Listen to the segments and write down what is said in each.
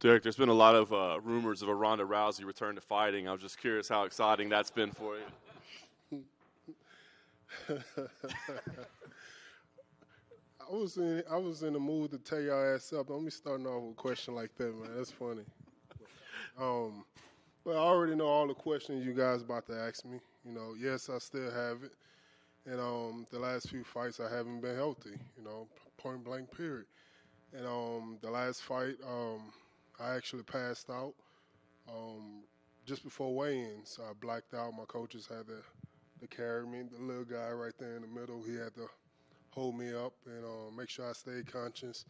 Derrick, there's been a lot of rumors of a Ronda Rousey return to fighting. I was just curious how exciting that's been for you. I was in the mood to tear your ass up. Let me start off with a question like that, man. That's funny. Well, I already know all the questions you guys about to ask me. Yes, I still have it. And the last few fights I haven't been healthy, point blank period. And the last fight, I actually passed out just before weigh-ins. I blacked out. My coaches had to carry me. The little guy right there in the middle, he had to hold me up and make sure I stayed conscious.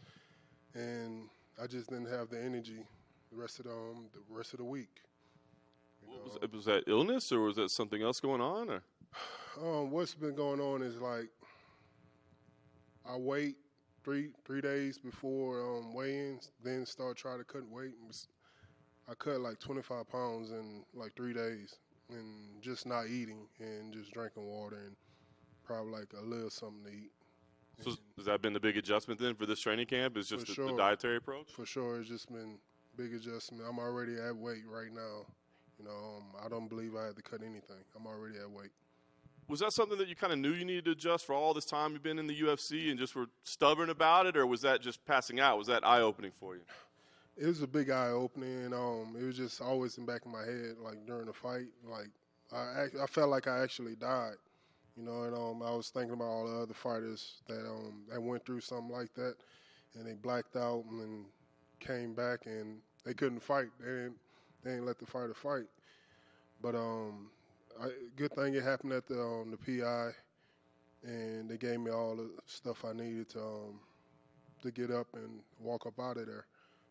And I just didn't have the energy the rest of the week. Was that illness or was that something else going on? Or? What's been going on is like I wait three days before weigh-ins, then start trying to cut weight. I cut like 25 pounds in like 3 days, and just not eating and just drinking water and probably like a little something to eat. So has that been the big adjustment then for this training camp? Is just the dietary approach? For sure, it's just been big adjustment. I'm already at weight right now. I don't believe I had to cut anything. I'm already at weight. Was that something that you kind of knew you needed to adjust for all this time you've been in the UFC and just were stubborn about it, or was that just passing out? Was that eye-opening for you? It was a big eye-opening. It was just always in the back of my head, like during the fight. Like I felt like I actually died, and I was thinking about all the other fighters that went through something like that, and they blacked out and then came back and they couldn't fight. They didn't let the fighter fight. But good thing it happened at the PI, and they gave me all the stuff I needed to get up and walk up out of there.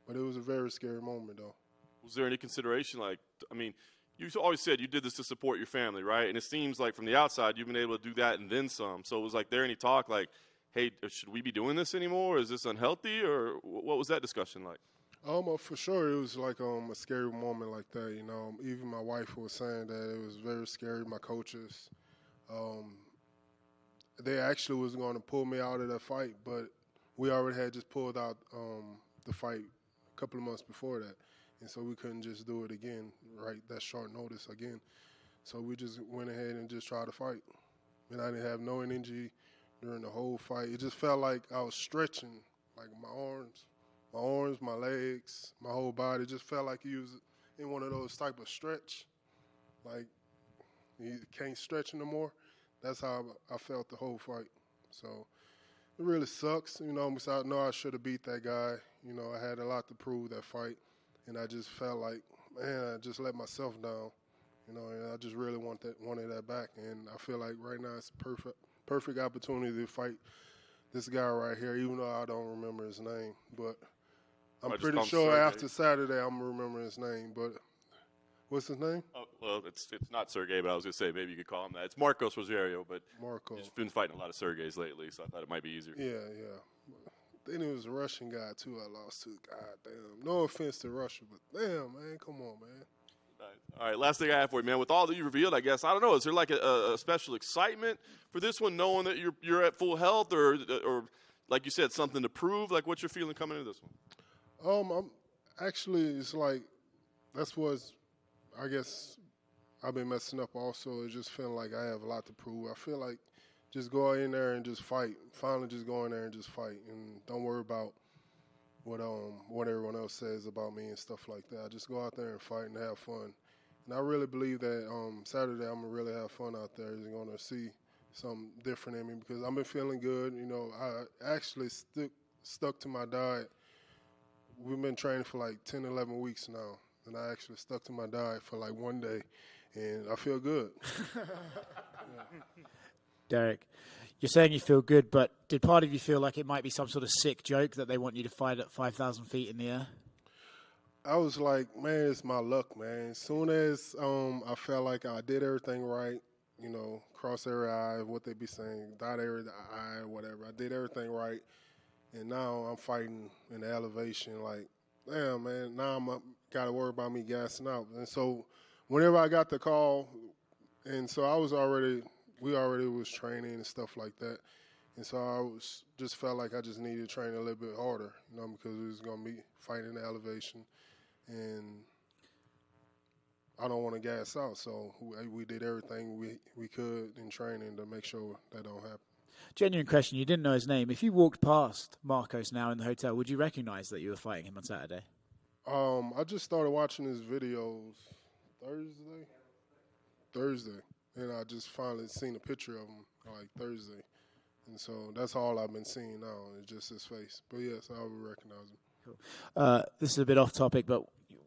But it was a very scary moment, though. Was there any consideration, you always said you did this to support your family, right? And it seems like from the outside you've been able to do that and then some. So it was like there any talk like, hey, should we be doing this anymore? Is this unhealthy? Or what was that discussion like? For sure, it was like a scary moment like that. Even my wife was saying that it was very scary. My coaches, they actually was going to pull me out of that fight, but we already had just pulled out the fight a couple of months before that, and so we couldn't just do it again, right? That short notice again. So we just went ahead and just tried to fight, and I didn't have no energy during the whole fight. It just felt like I was stretching, like my arms, my legs, my whole body. Just felt like you was in one of those type of stretch, like you can't stretch no more. That's how I felt the whole fight. So it really sucks, because I know I should have beat that guy. I had a lot to prove that fight, and I just felt like, man, I just let myself down, and I just really wanted that back. And I feel like right now it's a perfect opportunity to fight this guy right here, even though I don't remember his name, but I'm pretty sure after Saturday I'm going to remember his name. But what's his name? Oh, well, it's not Sergey, but I was going to say maybe you could call him that. It's Marcos Rosario, but you've been fighting a lot of Sergeys lately, so I thought it might be easier. Yeah. Then it was a Russian guy, too, I lost to. God damn. No offense to Russia, but damn, man, come on, man. All right, last thing I have for you, man. With all that you revealed, I guess, I don't know, is there like a special excitement for this one, knowing that you're at full health, or like you said, something to prove? Like, what's your feeling coming into this one? I'm actually, it's like that's what's, I guess, I've been messing up also. It's just feeling like I have a lot to prove. I feel like just go in there and just fight. Finally, just go in there and just fight, and don't worry about what everyone else says about me and stuff like that. I just go out there and fight and have fun. And I really believe that Saturday I'm gonna really have fun out there. You're gonna see something different in me because I've been feeling good. I actually stuck to my diet. We've been training for like 10, 11 weeks now, and I actually stuck to my diet for like one day, and I feel good. Yeah. Derrick, you're saying you feel good, but did part of you feel like it might be some sort of sick joke that they want you to fight at 5,000 feet in the air? I was like, man, it's my luck, man. As soon as I felt like I did everything right, cross every I, what they be saying, dot every I, whatever. I did everything right. And now I'm fighting in the elevation like, damn, man, now I'm got to worry about me gassing out. And so whenever I got the call, and so we already was training and stuff like that. And so I just felt like I just needed to train a little bit harder, because we was going to be fighting the elevation. and I don't want to gas out. So we did everything we could in training to make sure that don't happen. Genuine question. You didn't know his name. If you walked past Marcos now in the hotel, would you recognize that you were fighting him on Saturday? I just started watching his videos Thursday, and I just finally seen a picture of him like Thursday. And so that's all I've been seeing now, is just his face. But yes, I would recognize him. Cool. This is a bit off topic, but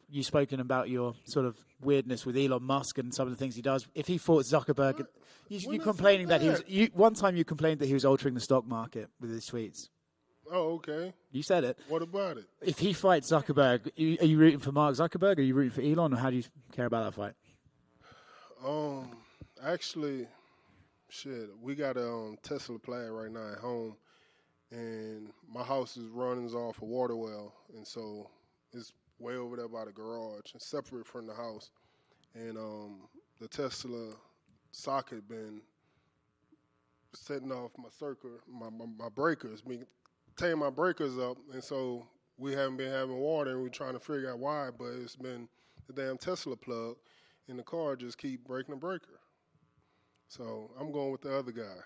you've spoken about your sort of weirdness with Elon Musk and some of the things he does. If he fought Zuckerberg, you're complaining that he was. One time you complained that he was altering the stock market with his tweets. Oh, okay. You said it. What about it? If he fights Zuckerberg, are you rooting for Mark Zuckerberg? Or are you rooting for Elon, or how do you care about that fight? Actually, we got a Tesla plant right now at home, and my house is running off a water well, and so it's way over there by the garage and separate from the house. And the Tesla socket been setting off my circuit, my breakers, tearing my breakers up, and so we haven't been having water, and we're trying to figure out why, but it's been the damn Tesla plug in the car just keep breaking the breaker. So I'm going with the other guy.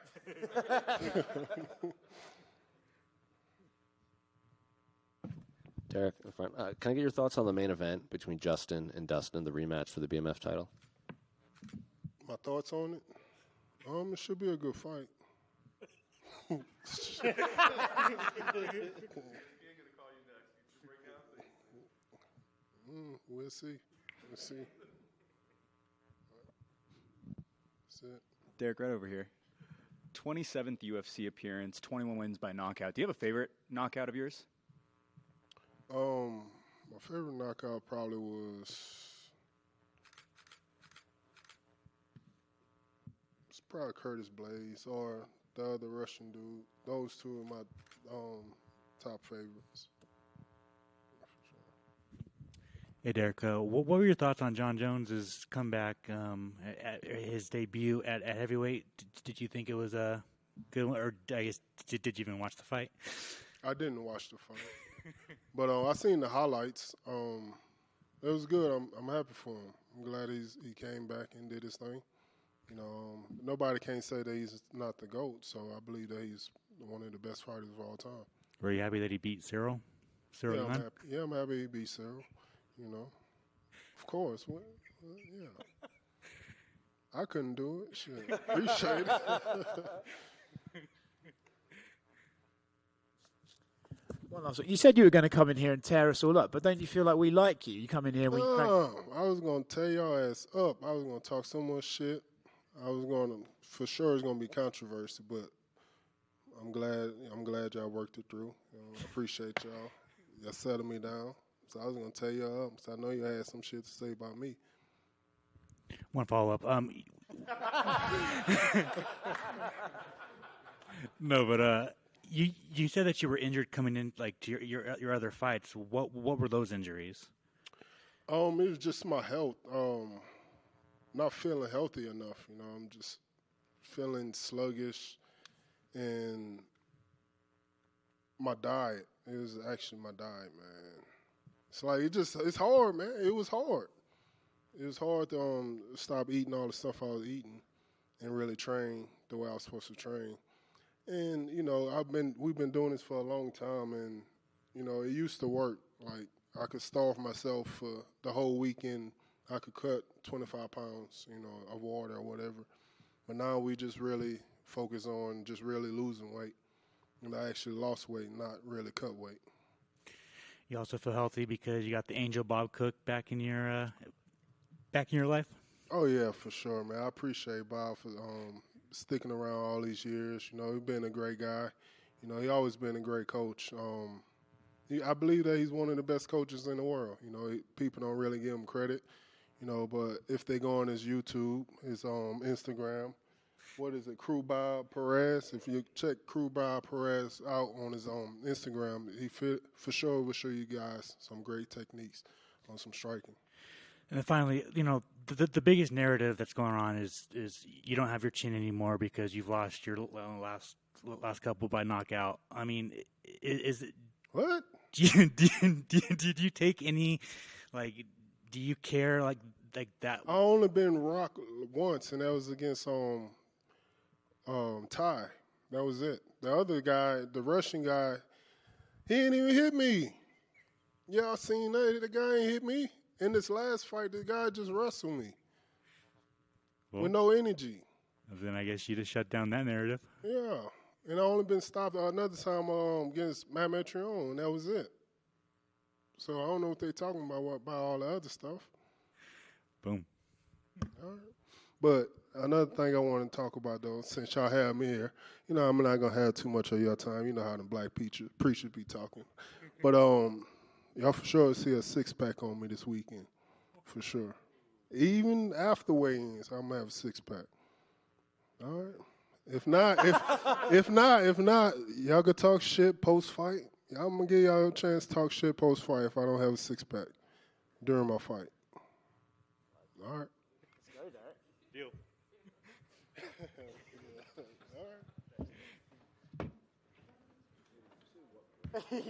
Derrick, in front. Can I get your thoughts on the main event between Justin and Dustin, the rematch for the BMF title? My thoughts on it? It should be a good fight. We'll see. That's it. Derrick, right over here. 27th UFC appearance, 21 wins by knockout. Do you have a favorite knockout of yours? My favorite knockout probably was probably Curtis Blaze or the other Russian dude. Those two are my top favorites. Hey, Derrick, what were your thoughts on John Jones's comeback at his debut at heavyweight? Did you think it was a good one, or I guess did you even watch the fight? I didn't watch the fight, but I seen the highlights. It was good. I'm happy for him. I'm glad he came back and did his thing. You know, nobody can say that he's not the GOAT, so I believe that he's one of the best fighters of all time. Were you happy that he beat Cyril? Yeah, I'm happy he beat Cyril. You know, of course. Yeah. I couldn't do it. Shit. Appreciate it. You said you were going to come in here and tear us all up, but don't you feel like we like you? You come in here and I was going to tear your ass up. I was going to talk so much shit. I was going to, for sure it's going to be controversy, but I'm glad y'all worked it through. I appreciate y'all. Y'all settled me down. So I was going to tear you up. So I know you had some shit to say about me. One follow-up. No, but you said that you were injured coming in, like, to your other fights. What were those injuries? It was just my health. Not feeling healthy enough. You know, I'm just feeling sluggish, and my diet. It was actually my diet, man. It's like it's hard, man. It was hard. It was hard to stop eating all the stuff I was eating and really train the way I was supposed to train. And you know, we've been doing this for a long time, and you know, it used to work. Like I could starve myself for the whole weekend. I could cut 25 pounds, you know, of water or whatever. But now we just really focus on just really losing weight. And I actually lost weight, not really cut weight. You also feel healthy because you got the Angel Bob Cook back in your life? Oh, yeah, for sure, man. I appreciate Bob for sticking around all these years. You know, he's been a great guy. You know, he always been a great coach. I believe that he's one of the best coaches in the world. You know, people don't really give him credit. You know, but if they go on his YouTube, his Instagram, what is it, Crew Bob Perez? If you check Crew Bob Perez out on his Instagram, he for sure will show you guys some great techniques on some striking. And then finally, you know, the biggest narrative that's going on is you don't have your chin anymore because you've lost your last couple by knockout. I mean, is it what? Did you take any Like, do you care like that? I only been rocked once, and that was against Ty. That was it. The other guy, the Russian guy, he ain't even hit me. Y'all seen that? The guy ain't hit me. In this last fight, the guy just wrestled me with no energy. Then I guess you just shut down that narrative. Yeah. And I only been stopped another time against Matt Metrion, and that was it. So I don't know what they talking about all the other stuff. Boom. All right. But another thing I want to talk about, though, since y'all have me here, you know, I'm not going to have too much of your time. You know how the black preachers be talking. But y'all for sure see a six-pack on me this weekend, for sure. Even after weigh-ins, I'm going to have a six-pack. All right. If not, y'all could talk shit post-fight. I'm going to give y'all a chance to talk shit post-fight if I don't have a six-pack during my fight. All right. Let's go, Derrick. Deal. All right.